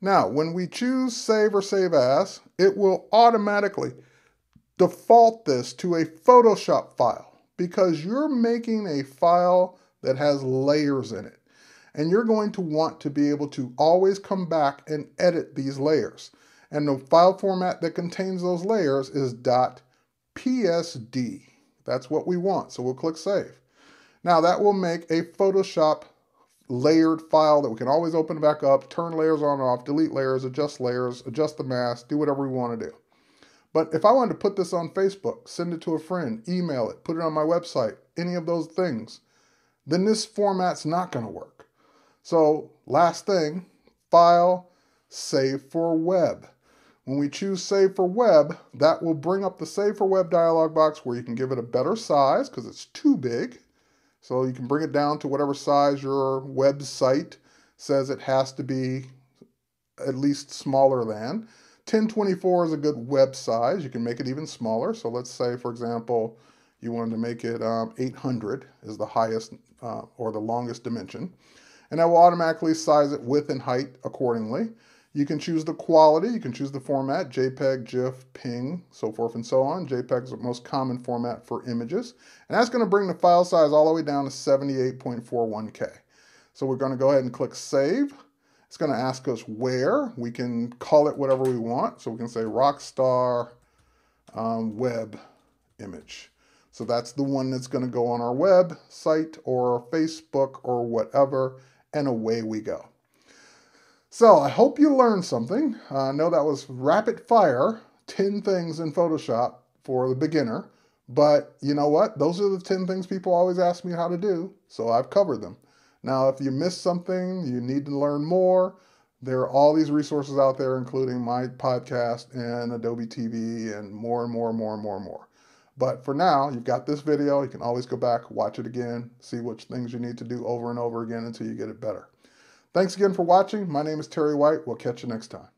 Now, when we choose Save or Save As, it will automatically default this to a Photoshop file because you're making a file that has layers in it. And you're going to want to be able to always come back and edit these layers. And the file format that contains those layers is .psd. That's what we want, so we'll click Save. Now that will make a Photoshop layered file that we can always open back up, turn layers on and off, delete layers, adjust the mask, do whatever we want to do. But if I wanted to put this on Facebook, send it to a friend, email it, put it on my website, any of those things, then this format's not going to work. So last thing, File, Save for Web. When we choose Save for Web, that will bring up the Save for Web dialog box where you can give it a better size because it's too big. So you can bring it down to whatever size your website says it has to be, at least smaller than. 1024 is a good web size. You can make it even smaller. So let's say, for example, you wanted to make it 800 is the highest or the longest dimension. And that will automatically size it width and height accordingly. You can choose the quality, you can choose the format, JPEG, GIF, PNG, so forth and so on. JPEG is the most common format for images. And that's going to bring the file size all the way down to 78.41K. So we're going to go ahead and click Save. It's going to ask us where. We can call it whatever we want. So we can say Rockstar Web Image. So that's the one that's going to go on our website or Facebook or whatever, and away we go. So I hope you learned something. I know that was rapid fire, 10 things in Photoshop for the beginner, but you know what? Those are the 10 things people always ask me how to do, so I've covered them. Now, if you missed something, you need to learn more, there are all these resources out there, including my podcast and Adobe TV and more and more and more and more and more. But for now, you've got this video. You can always go back, watch it again, see which things you need to do over and over again until you get it better. Thanks again for watching. My name is Terry White. We'll catch you next time.